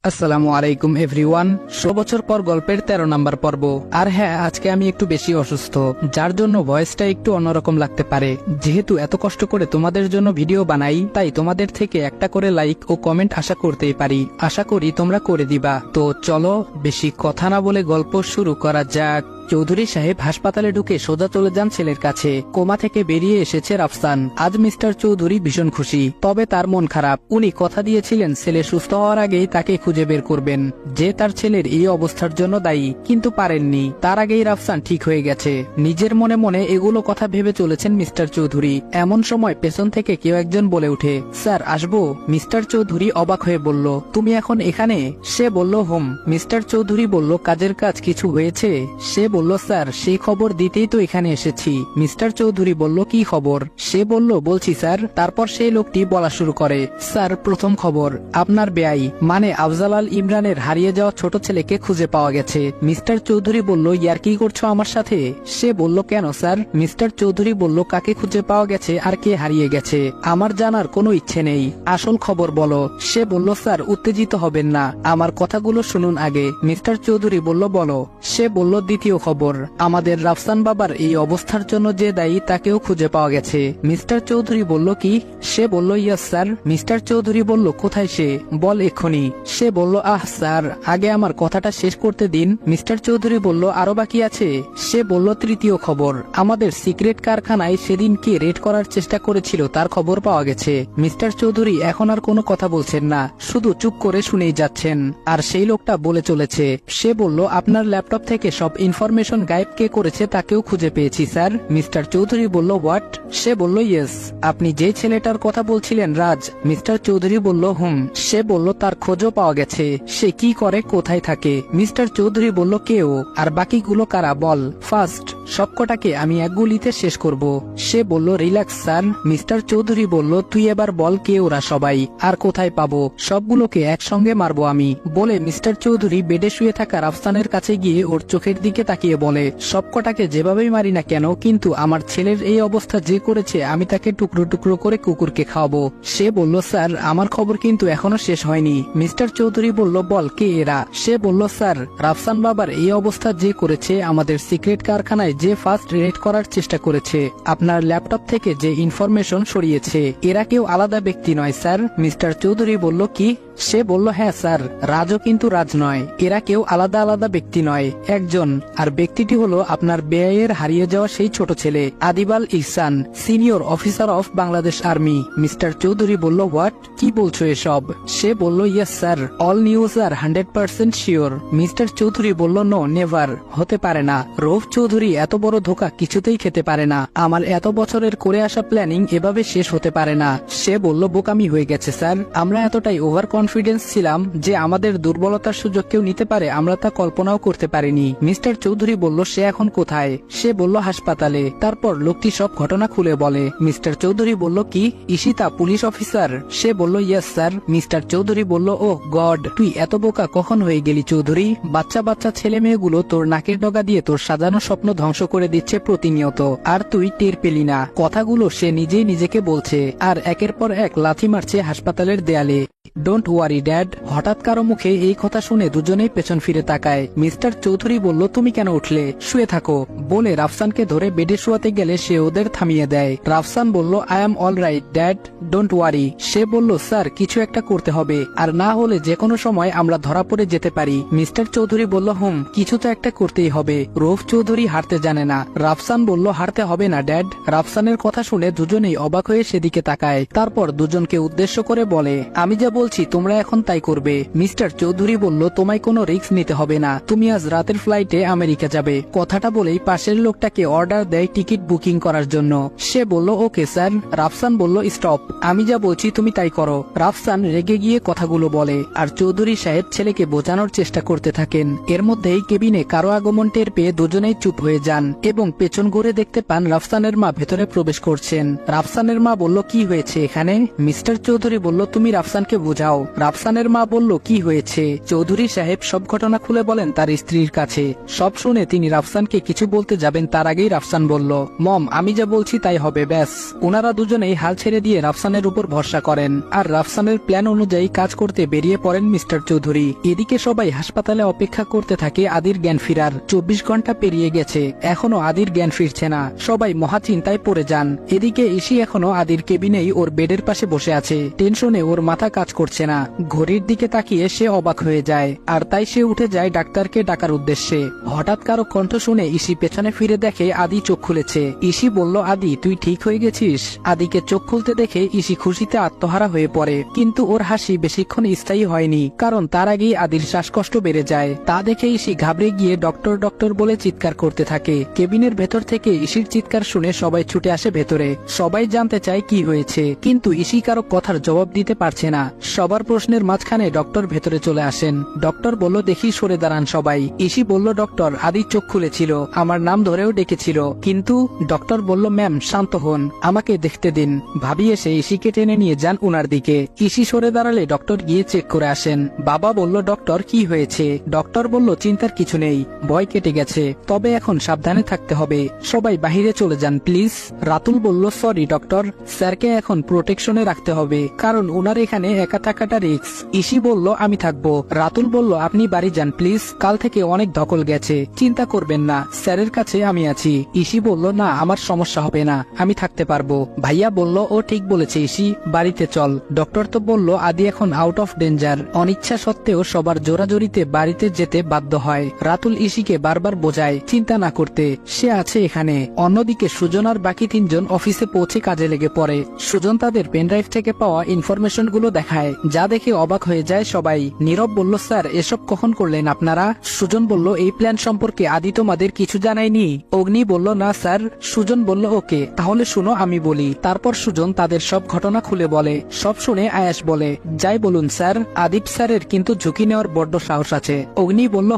আসসালামু আলাইকুম এভরিওয়ান। ১৬ বছর পর গল্পের ১৩ নাম্বার পর্ব। আর হ্যাঁ, আজকে আমি একটু বেশি অসুস্থ, যার জন্য ভয়েসটা একটু অন্যরকম লাগতে পারে। যেহেতু এত কষ্ট করে তোমাদের জন্য ভিডিও বানাই, তাই তোমাদের থেকে একটা করে লাইক ও কমেন্ট আশা করতেই পারি। আশা করি তোমরা করে দিবা। তো চলো বেশি কথা না বলে গল্প শুরু করা যাক। চৌধুরী সাহেব হাসপাতালে ঢুকে সোজা চলে যান ছেলের কাছে। কোমা থেকে বেরিয়ে এসেছে রাফসান। আজ মিস্টার চৌধুরী ভীষণ খুশি, তবে তার মন খারাপ। উনি কথা দিয়েছিলেন ছেলে সুস্থ হওয়ার আগেই তাকে খুঁজে বের করবেন, যে তার ছেলের এই অবস্থার জন্য দায়ী, কিন্তু পারেননি। তার আগেই রাফসান ঠিক হয়ে গেছে। নিজের মনে মনে এগুলো কথা ভেবে চলেছেন মিস্টার চৌধুরী। এমন সময় পেছন থেকে কেউ একজন বলে উঠে, স্যার আসবো? মিস্টার চৌধুরী অবাক হয়ে বলল, তুমি এখন এখানে? সে বলল, হোম। মিস্টার চৌধুরী বলল, কাজের কাজ কিছু হয়েছে? সে বলল, স্যার সেই খবর দিতেই তো এখানে এসেছি। মিস্টার চৌধুরী বলল, কি খবর? সে বলল, বলছি স্যার। তারপর সেই লোকটি বলা শুরু করে, স্যার প্রথম খবর, আপনার বেয়াই মানে আফজালাল ইমরানের হারিয়ে যাওয়া ছোট ছেলেকে খুঁজে পাওয়া গেছে। মিস্টার চৌধুরী বলল, ইয়ার কি করছো আমার সাথে? সে বলল, কেন স্যার? মিস্টার চৌধুরী বলল, কাকে খুঁজে পাওয়া গেছে আর কে হারিয়ে গেছে আমার জানার কোনো ইচ্ছে নেই, আসল খবর বলো। সে বলল, স্যার উত্তেজিত হবেন না, আমার কথাগুলো শুনুন আগে। মিস্টার চৌধুরী বলল, বলো। সে বলল, দ্বিতীয় খবর, আমাদের রাফসান বাবার এই অবস্থার জন্য যে দায়ী তাকেও খুঁজে পাওয়া গেছে। মিস্টার চৌধুরী বলল, কি? সে বলল, ইয়েস স্যার। মিস্টার চৌধুরী বলল, কোথায় সে? বল এক্ষুনি। সে বলল, আহ স্যার, আগে আমার কথাটা শেষ করতে দিন। মিস্টার চৌধুরী বলল, আরো বাকি আছে। সে বলল, তৃতীয় খবর, আমাদের সিক্রেট কারখানায় সেদিন কে রেড করার চেষ্টা করেছিল তার খবর পাওয়া গেছে। মিস্টার চৌধুরী এখন আর কোনো কথা বলছেন না, শুধু চুপ করে শুনেই যাচ্ছেন। আর সেই লোকটা বলে চলেছে, সে বলল, আপনার ল্যাপটপ থেকে সব ইনফরমেশন গায়েব কে করেছে তাকেও খুঁজে পেয়েছি স্যার। মিস্টার চৌধুরী বলল, হোয়াট? সে বলল, ইয়েস। আপনি যে ছেলেটার কথা বলছিলেন, রাজ? মিস্টার চৌধুরী বলল, হুম। সে বলল, তার খোঁজও পাওয়া গেছে। সে কি করে, কোথায় থাকে? মিস্টার চৌধুরী বলল, কেউ? আর বাকিগুলো কারা বল ফার্স্ট। সবকটাকে আমি এক গুলিতে শেষ করব। সে বলল, রিল্যাক্স স্যার। মিস্টার চৌধুরী বলল, তুই এবার বল কে ওরা সবাই, আর কোথায় পাবো? সবগুলোকে একসঙ্গে মারবো আমি। বলে মিস্টার চৌধুরী বেডে শুয়ে থাকা রাফসানের কাছে গিয়ে ওর চোখের দিকে তাকিয়ে বলে, সবকটাকে যেভাবেই মারি না কেন, কিন্তু আমার ছেলের এই অবস্থা যে করেছে আমি তাকে টুকরো টুকরো করে কুকুরকে খাওয়াবো। সে বলল, স্যার আমার খবর কিন্তু এখনো শেষ হয়নি। মিস্টার চৌধুরী বলল, বল কে এরা? সে বলল, স্যার রাফসান বাবার এই অবস্থা যে করেছে, আমাদের সিক্রেট কারখানায় যে ফার্স্ট রেড করার চেষ্টা করেছে, আপনার ল্যাপটপ থেকে যে ইনফরমেশন সরিয়েছে, এরা কেউ আলাদা ব্যক্তি নয় স্যার। মিস্টার চৌধুরী বলল, কি? সে বলল, হ্যাঁ স্যার, রাজও কিন্তু রাজ নয়। এরা কেউ আলাদা আলাদা ব্যক্তি নয়, একজন। আর ব্যক্তিটি হলো আপনার বেআইয়ের হারিয়ে যাওয়া সেই ছোট ছেলে Adibal Ehsan, senior officer of Bangladesh army. Mister Chowdhury বলল, হোয়াট? কি বলছো এসব? সে বলল, ইয়েস স্যার, অল নিউজ আর 100% শিওর। মিস্টার চৌধুরী বলল, নো নেভার, হতে পারে না। রৌফ চৌধুরী এত বড় ধোঁকা কিছুতেই খেতে পারে না। আমার এত বছরের করে আসা প্ল্যানিং এভাবে শেষ হতে পারে না। সে বলল, বোকামি হয়ে গেছে স্যার, আমরা এতটাই ওভার কনফিডেন্স ছিলাম যে আমাদের দুর্বলতার সুযোগ কেউ নিতে পারে আমরা তা কল্পনাও করতে পারিনি। মিস্টার চৌধুরী বলল, সে এখন কোথায়? সে বলল, হাসপাতালে। তারপর লোকটি সব ঘটনা খুলে বলে। মিস্টার চৌধুরী বলল, কি ঈশিতা পুলিশ অফিসার? সে বলল, ইয়েস স্যার। মিস্টার চৌধুরী বলল, ও গড, তুই এত বোকা কখন হয়ে গেলি চৌধুরী? বাচ্চা বাচ্চা ছেলে মেয়েগুলো তোর নাকের ডগা দিয়ে তোর সাজানো স্বপ্ন ধ্বংস করে দিচ্ছে প্রতিনিয়ত, আর তুই টের পেলি না। কথাগুলো সে নিজেই নিজেকে বলছে, আর একের পর এক লাথি মারছে হাসপাতালের দেয়ালে। Don't worry dad. হঠাৎ কারো মুখে এই কথা শুনে দুজনেই পেছন ফিরে তাকায়। মিস্টার চৌধুরী বলল, তুমি কেন উঠলে? শুয়ে থাকো। বলে রাফসানকে ধরে বেডে শুয়াতে গেলে সে ওদের থামিয়ে দেয়। রাফসান বলল, I am all right dad, don't worry. সে বলল, স্যার কিছু একটা করতে হবে, আর না হলে যে কোনো সময় আমরা ধরা পড়ে যেতে পারি। মিস্টার চৌধুরী বলল, হুম, কিছু তো একটা করতেই হবে। রৌফ চৌধুরী হাঁটতে জানে না। রাফসান বলল, হাঁটতে হবে না ড্যাড। রাফসানের কথা শুনে দুজনেই অবাক হয়ে সেদিকে তাকায়। তারপর দুজনকে উদ্দেশ্য করে বলে, আমি যা বলছি তোমরা এখন তাই করবে। মিস্টার চৌধুরী বলল, তোমায় কোনো রিস্ক নিতে হবে না, তুমি আজ রাতের ফ্লাইটে আমেরিকা যাবে। কথাটা বলেই পাশের লোকটাকে অর্ডার দেয় টিকিট বুকিং করার জন্য। সে বলল, ওকে স্যার। রাফসান বলল, স্টপ, আমি যা বলছি তুমি তাই করো। রাফসান রেগে গিয়ে কথাগুলো বলে, আর চৌধুরী সাহেব ছেলেকে বোঝানোর চেষ্টা করতে থাকেন। এর মধ্যেই কেবিনে কারো আগমন টের পেয়ে দুজনেই চুপ হয়ে যান এবং পেছন ঘুরে দেখতে পান রাফসানের মা ভেতরে প্রবেশ করছেন। রাফসানের মা বলল, কি হয়েছে এখানে? মিস্টার চৌধুরী বলল, তুমি রাফসানকে বোঝাও। রাফসানের মা বলল, কি হয়েছে? চৌধুরী সাহেব সব ঘটনা খুলে বলেন তার স্ত্রীর কাছে। সব শুনে তিনি রাফসানকে কিছু বলতে যাবেন তার আগেই রাফসান বলল, মম আমি যা বলছি তাই হবে ব্যাস। ওনারা দুজনেই হাল ছেড়ে দিয়ে রাফসানের উপর ভরসা করেন আর রাফসানের প্ল্যান অনুযায়ী কাজ করতে বেরিয়ে পড়েন মিস্টার চৌধুরী। এদিকে সবাই হাসপাতালে অপেক্ষা করতে থাকে আদির জ্ঞান ফিরার। 24 ঘন্টা পেরিয়ে গেছে, এখনো আদির জ্ঞান ফিরছে না। সবাই মহা চিন্তায় পড়ে যান। এদিকে ইসি এখনো আদির কেবিনেই ওর বেডের পাশে বসে আছে। টেনশনে ওর মাথা কাজ করছে না। ঘড়ির দিকে তাকিয়ে সে অবাক হয়ে যায় আর তাই সে উঠে যায় ডাক্তারকে ডাকার উদ্দেশ্যে। হঠাৎ কারো কণ্ঠ শুনে ইসি পেছনে ফিরে দেখে আদি চোখ খুলেছে। ইসি বলল, আদি তুই ঠিক হয়ে গেছিস? আদিকে চোখ খুলতে দেখে ইসি খুশিতে আত্মহারা হয়ে পড়ে, কিন্তু ওর হাসি বেশিক্ষণ স্থায়ী হয়নি, কারণ তার আগেই আদির শ্বাসকষ্ট বেড়ে যায়। তা দেখে ইসি ঘাবড়ে গিয়ে ডক্টর ডক্টর বলে চিৎকার করতে থাকে। কেবিনের ভেতর থেকে ইসির চিৎকার শুনে সবাই ছুটে আসে ভেতরে। সবাই জানতে চায় কি হয়েছে, কিন্তু ইসি কারো কথার জবাব দিতে পারছে না। সবার প্রশ্নের মাঝখানে ডক্টর ভেতরে চলে আসেন। ডক্টর বলল, দেখি সরে দাঁড়ান সবাই। ইসি বলল, ডক্টর আদির চোখ খুলেছিল, আমার নাম ধরেও ডেকেছিল, কিন্তু ডক্টর বলল, ম্যাম শান্ত হন, আমাকে দেখতে দিন। ভাবি এসে ইসিকে টেনে নিয়ে যান উনার দিকে। ইসি সরে দাঁড়ালে ডক্টর গিয়ে চেক করে আসেন। বাবা বলল, ডক্টর কি হয়েছে? ডক্টর বলল, চিন্তার কিছু নেই, ভয় কেটে গেছে, তবে এখন সাবধানে থাকতে হবে। সবাই বাহিরে চলে যান প্লিজ। রাতুল বলল, সরি ডক্টর, স্যারকে এখন প্রোটেকশনে রাখতে হবে, কারণ ওনার এখানে একা থাকাটা রিস্ক। ইসি বলল, আমি থাকবো। রাতুল বলল, আপনি বাড়ি যান প্লিজ, কাল থেকে অনেক ধকল গেছে, চিন্তা করবেন না, স্যারের কাছে আমি আছি। ইসি বলল, না আমার সমস্যা হবে না, আমি থাকতে পারবো। ভাইয়া বলল, ও ঠিক বলেছে ইসি, বাড়িতে চল। ডক্টর তো বলল আদি এখন আউট অফ ডেঞ্জার। অনিচ্ছা সত্ত্বেও সবার জোরাজোরিতে বাড়িতে যেতে বাধ্য হয়। রাতুল ইসিকে বারবার বোঝায় চিন্তা না করতে, সে আছে এখানে। অন্যদিকে সুজন আর বাকি 3 জন অফিসে পৌঁছে কাজে লেগে পড়ে। সুজন তাদের পেনড্রাইভ থেকে পাওয়া ইনফরমেশন গুলো দেখায়, যা দেখে অবাক হয়ে যায় সবাই। নীরব বলল, স্যার এসব কখন করলেন আপনারা? সুজন বলল, এই প্ল্যান সম্পর্কে আদি তোমাদের কিছু জানায়নি? অগ্নি বলল, না স্যার। সুজন বলল, ওকে তাহলে শুনো আমি বলি। তারপর সুজন তাদের সব ঘটনা খুলে বলে। সব শুনে আয়াস বলে, যাই বলুন স্যার, আদিপ স্যারের কিন্তু ঝুঁকি নেওয়ার বড্ড সাহস আছে। অগ্নি বলল,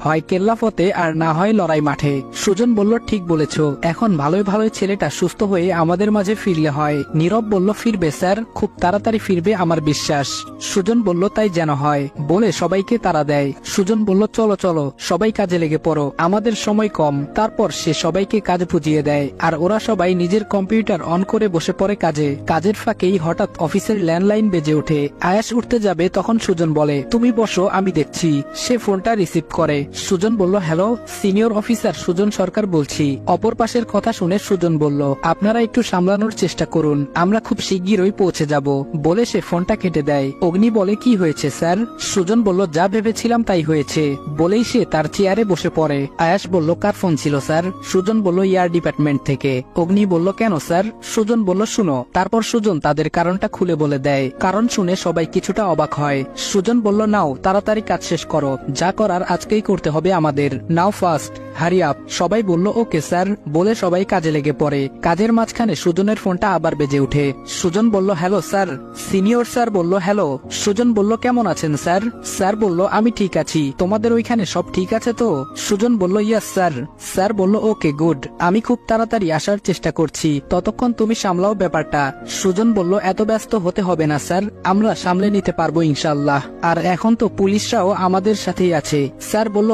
হয় কেল্লাফতে আর না হয় লড়াই মাঠে। সুজন বলল, ঠিক বলেছ, এখন ভালোই ভালোই ছেলেটা সুস্থ হয়ে আমাদের মাঝে ফিরলে হয়। নীরব বলল, ফিরবে স্যার, খুব তাড়াতাড়ি ফিরবে আমার বিশ্বাস। সুজন বলল, তাই যেন হয়, বলে সবাইকে তাড়া দেয়। সুজন বলল, চলো চলো সবাই কাজে লেগে পড়ো, আমাদের সময় কম। তারপর সে সবাইকে কাজ বুঝিয়ে দেয় আর ওরা সবাই নিজের কম্পিউটার অন করে বসে পড়ে কাজে। কাজের ফাঁকেই হঠাৎ অফিসের ল্যান্ডলাইন বেজে ওঠে। আয়াস উঠতে যাবে তখন সুজন বলে, তুমি বসো আমি দেখছি। সে ফোনটা রিসিভ করে। সুজন বলল, হ্যালো, সিনিয়র অফিসার সুজন সরকার বলছি। অপর পাশের কথা শুনে সুজন বলল, আপনারা একটু সামলানোর চেষ্টা করুন, আমরা খুব শিগগিরই পৌঁছে যাব। বলে সে ফোনটা কেটে দেয়। অগ্নি বলে, কি হয়েছে স্যার? সুজন বলল, যা ভেবেছিলাম তাই হয়েছে। বলেই সে তার চেয়ারে বসে পড়ে। আয়াস বলল, কার ফোন ছিল স্যার? সুজন বলল, ইয়ার ডিপার্টমেন্ট থেকে। অগ্নি বলল, কেন স্যার? সুজন বলল, শুনো। তারপর সুজন তাদের কারণটা খুলে বলে দেয়। কারণ শুনে সবাই কিছুটা অবাক হয়। সুজন বলল, নাও তাড়াতাড়ি কাজ শেষ করো, যা করার আজকেই করতে হবে আমাদের, নাও ফাস্ট হারি আপ। সবাই বলল, ওকে স্যার, বলে সবাই কাজে লেগে পড়ে। কাজের মাঝখানে সুজনের ফোনটা আবার বেজে ওঠে। সুজন বলল, হ্যালো স্যার। সিনিয়র স্যার বলল, হ্যালো। সুজন বলল, কেমন আছেন স্যার? স্যার বলল, আমি ঠিক আছি, তোমাদের ওইখানে সব ঠিক আছে তো? সুজন বলল, ইয়েস স্যার। স্যার বলল, ওকে গুড, আমি খুব তাড়াতাড়ি আসার চেষ্টা করছি, ততক্ষণ তুমি সামলাও ব্যাপারটা। সুজন বলল, এত ব্যস্ত হতে হবে না স্যার, আমরা সামলে নিতে পারবো ইনশাল্লাহ, আর এখন তো পুলিশরাও আমাদের সাথেই আছে। স্যার বলল,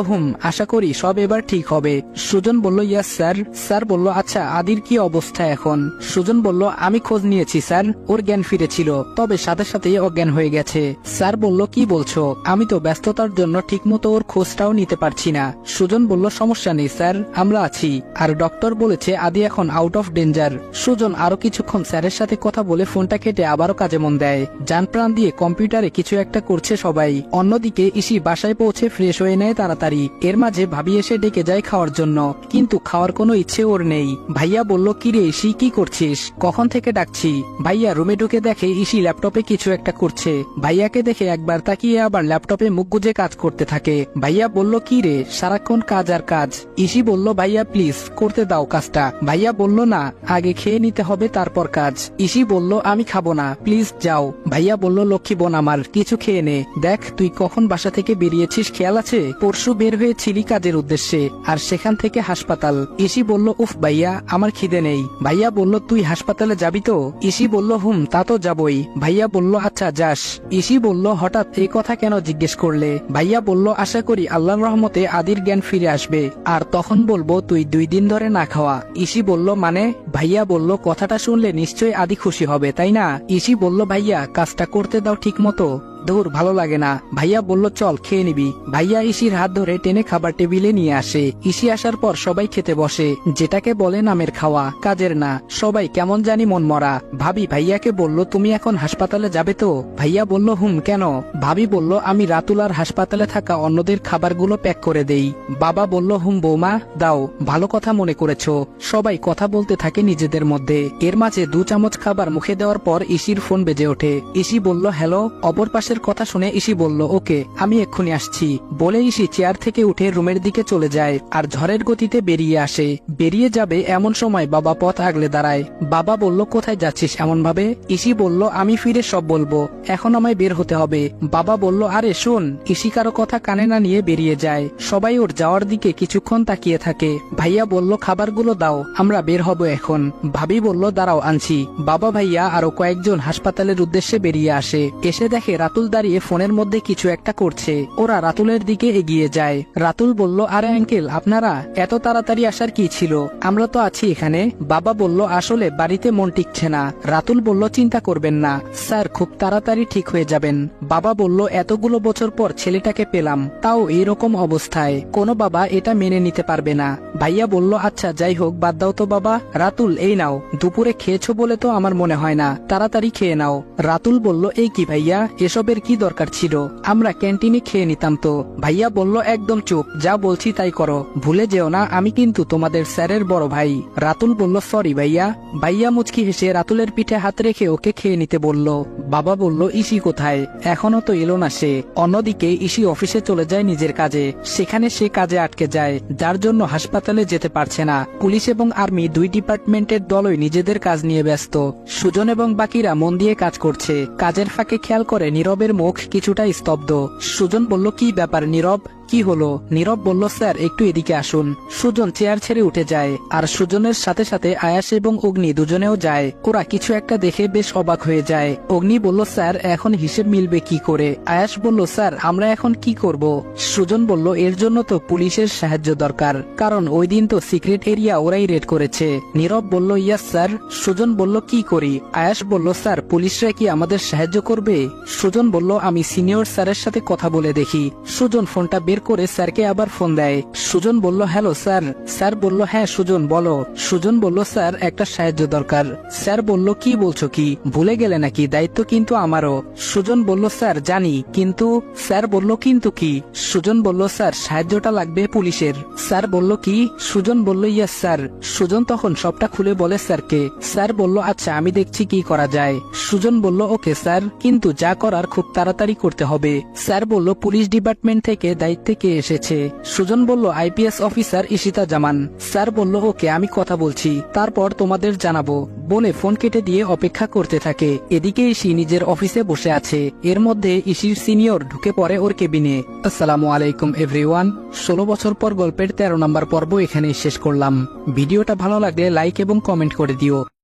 আশা করি সব এবার ঠিক হবে। সুজন বলল, ইয়েস স্যার। স্যার বলল, আচ্ছা আদির কি অবস্থা এখন? সুজন বলল, আমি খোঁজ নিয়েছি স্যার, ওর জ্ঞান ফিরেছিল, তবে সাথে সাথেই অজ্ঞান হয়ে গেছে। স্যার বলল, কি বলছো? আমি তো ব্যস্ততার জন্য ঠিকমতো ওর খোঁজটাও নিতে পারছি না। সুজন বলল, সমস্যা নেই স্যার, আমরা আছি, আর ডক্টর বলেছে আদি এখন আউট অফ ডেঞ্জার। সুজন আরো কিছুক্ষণ স্যারের সাথে কথা বলে ফোনটা কেটে আবারও কাজে মন দেয়। যান প্রাণ দিয়ে কম্পিউটারে কিছু একটা করছে সবাই। অন্যদিকে ইসি বাসায় পৌঁছে ফ্রেশ হয়ে নেয় তাড়াতাড়ি। এর মাঝে ভাবি এসে ডেকে যায় খাওয়ার জন্য, কিন্তু খাওয়ার কোনো ইচ্ছে ওর নেই। ভাইয়া বলল, কিরে ইসি কি করছিস? কখন থেকে ডাকছি। ভাইয়া রুমে ঢুকে দেখে ইসি ল্যাপটপে কিছু একটা করছে। ভাইয়াকে দেখে একবার তাকিয়ে আবার ল্যাপটপে মুখ গুজে কাজ করতে থাকে। ভাইয়া বলল, কি রে সারাক্ষণ কাজ আর কাজ? ইসি বলল, ভাইয়া প্লিজ করতে দাও কাজটা। ভাইয়া বলল, না, আগে খেয়ে নিতে হবে তারপর কাজ। ইসি বলল, আমি খাবো না, প্লিজ যাও। ভাইয়া বলল, লক্ষ্মী বোন আমার, কিছু খেয়ে নে। দেখ তুই কখন বাসা থেকে বেরিয়েছিস খেয়াল আছে? পরশু বের হয়েছিলি কাজের উদ্দেশ্যে, আর সেখান থেকে হাসপাতাল। ইসি বলল, উফ ভাইয়া আমার খিদে নেই। ভাইয়া বলল, তুই হাসপাতালে যাবি তো? ইসি বলল, তা তো যাবই। ভাইয়া বলল, আচ্ছা যাস? ইসি বলল, হঠাৎ এই কথা কেন জিজ্ঞেস করলে? ভাইয়া বলল, আশা করি আল্লাহর রহমতে আদির জ্ঞান ফিরে আসবে, আর তখন বলবো তুই 2 দিন ধরে না খাওয়া। ইসি বলল, মানে? ভাইয়া বলল, কথাটা শুনলে নিশ্চয়ই আদি খুশি হবে, তাই না? ইসি বলল, ভাইয়া কাজটা করতে দাও ঠিক মতো। দূর, ভালো লাগে না। ভাইয়া বলল, চল খেয়ে নিবি। ভাইয়া ইসির হাত ধরে টেনে খাবার টেবিলে নিয়ে আসে। ইসি আসার পর সবাই খেতে বসে, যেটাকে বলে নামের খাওয়া, কাজের না। সবাই কেমন জানি মন মরা। ভাবি ভাইয়াকে বলল, তুমি এখন হাসপাতালে যাবে তো? ভাইয়া বলল, কেন? ভাবি বলল, আমি রাতুল আর হাসপাতালে থাকা অন্যদের খাবারগুলো প্যাক করে দেই। বাবা বলল, বৌমা দাও, ভালো কথা মনে করেছো। সবাই কথা বলতে থাকে নিজেদের মধ্যে। এর মাঝে 2 চামচ খাবার মুখে দেওয়ার পর ইসির ফোন বেজে ওঠে। ইসি বলল, হ্যালো। অপর পাশের কথা শুনে ইসি বলল, ওকে, আমি এক্ষুনি আসছি। বলে ইসি চেয়ার থেকে উঠে রুমের দিকে চলে যায় আর ঝড়ের গতিতে বেরিয়ে আসে। বেরিয়ে যাবে এমন সময় বাবা পথ আগলে দাঁড়ায়। বাবা বলল, কোথায় যাচ্ছিস এমন ভাবে? ইসি বলল, আমি ফিরে সব বলবো, এখন আমায় বের হতে হবে। বাবা বলল, আরে শোন। ইসি কারো কথা কানে না নিয়ে বেরিয়ে যায়। সবাই ওর যাওয়ার দিকে কিছুক্ষণ তাকিয়ে থাকে। ভাইয়া বলল, খাবারগুলো দাও, আমরা বের হব এখন। ভাবি বলল, দাঁড়াও আনছি। বাবা, ভাইয়া আরো কয়েকজন হাসপাতালের উদ্দেশ্যে বেরিয়ে আসে। এসে দেখে রাতুল দাঁড়িয়ে ফোনের মধ্যে কিছু একটা করছে। ওরা রাতুলের দিকে এগিয়ে যায়। রাতুল বলল, আরে আঙ্কেল, আপনারা এত তাড়াতাড়ি আসার কি ছিল? আমরা তো আছি এখানে। বাবা বলল, আসলে বাড়িতে মন টিকছে না। রাতুল বলল, চিন্তা করবেন না স্যার, খুব তাড়াতাড়ি ঠিক হয়ে যাবেন। বাবা বলল, এতগুলো বছর পর ছেলেটাকে পেলাম, তাও এইরকম অবস্থায়। কোনো বাবা এটা মেনে নিতে পারবে না। ভাইয়া বলল, আচ্ছা যাই হোক, বাদ দাও তো বাবা। রাতুল, এই নাও, দুপুরে খেয়েছো বলে তো আমার মনে হয় না, তাড়াতাড়ি খেয়ে নাও। রাতুল বলল, এই কি ভাইয়া, এসবের কি দরকার ছিল? আমরা ক্যান্টিনে খেয়ে নিতাম তো। ভাইয়া বলল, একদম চুপ, যা বলছি তাই করো। ভুলে যেও না আমি কিন্তু তোমাদের স্যারের বড় ভাই। রাতুল বলল, সরি ভাইয়া। ভাইয়া মুচকি হেসে রাতুলের পিঠে হাত রেখে ওকে খেয়ে নিতে বলল। বাবা বলল, ইসি কোথায়? এখনো তো এলো না সে। অন্যদিকে ইসি অফিসে চলে যায় নিজের কাজে। সেখানে সে কাজে আটকে যায়, যার জন্য হাসপাতালে যেতে পারছে না। পুলিশ এবং আর্মি 2 ডিপার্টমেন্টের দলই নিজেদের কাজ নিয়ে ব্যস্ত। সুজন এবং বাকিরা মন দিয়ে কাজ করছে। কাজের ফাঁকে খেয়াল করে নীরবের মুখ কিছুটা স্তব্ধ। সুজন বলল, কি ব্যাপার নীরব, কি হলো? নীরব বলল, স্যার একটু এদিকে আসুন। সুজন চেয়ার ছেড়ে উঠে যায়, আর সুজনের সাথে সাথে আয়াস এবং অগ্নি দুজনেও যায়। ওরা কিছু একটা দেখে বেশ অবাক হয়ে যায়। অগ্নি বলল, স্যার এখন হিসেব মিলবে কি করে? আয়াস বলল, স্যার আমরা এখন কি করব? সুজন বলল, এর জন্য তো পুলিশের সাহায্য দরকার, কারণ ওই দিন তো সিক্রেট এরিয়া ওরাই রেড করেছে। নীরব বলল, ইয়েস স্যার। সুজন বলল, কি করি? আয়াস বলল, স্যার পুলিশরা কি আমাদের সাহায্য করবে? সুজন বলল, আমি সিনিয়র স্যারের সাথে কথা বলে দেখি। সুজন ফোনটা বের করে স্যারকে আবার ফোন দেয়। সুজন বলল, হ্যালো স্যার। স্যার বলল, হ্যাঁ সুজন বলো। সুজন বলল, স্যার একটা সাহায্য দরকার। স্যার বলল, কি বলছো কি? ভুলে গেলে নাকি? দায়িত্ব কিন্তু আমারও। সুজন বলল, স্যার জানি, কিন্তু। স্যার বলল, কিন্তু কি? সুজন বলল, স্যার সাহায্যটা লাগবে পুলিশের। স্যার বলল, কি? সুজন বলল, ইয়েস স্যার। সুজন তখন সবটা খুলে বলে স্যারকে। স্যার বলল, আচ্ছা আমি দেখছি কি করা যায়। সুজন বলল, ওকে স্যার, কিন্তু যা করার খুব তাড়াতাড়ি করতে হবে। স্যার বলল, পুলিশ ডিপার্টমেন্ট থেকে দায়িত্বে কে এসেছে? সুজন বলল, আইপিএস অফিসার ইশিতা জামান। স্যার বলল, ওকে আমি কথা বলছি, তারপর তোমাদের জানাবো। বলে ফোন কেটে দিয়ে অপেক্ষা করতে থাকে। এদিকে ইসি নিজের অফিসে বসে আছে। এর মধ্যে ইসির সিনিয়র ঢুকে পড়ে ওর কেবিনে। আসসালামু আলাইকুম এভরিওয়ান। 16 বছর পর গল্পের 13 নম্বর পর্ব এখানেই শেষ করলাম। ভিডিওটা ভালো লাগলে লাইক এবং কমেন্ট করে দিও।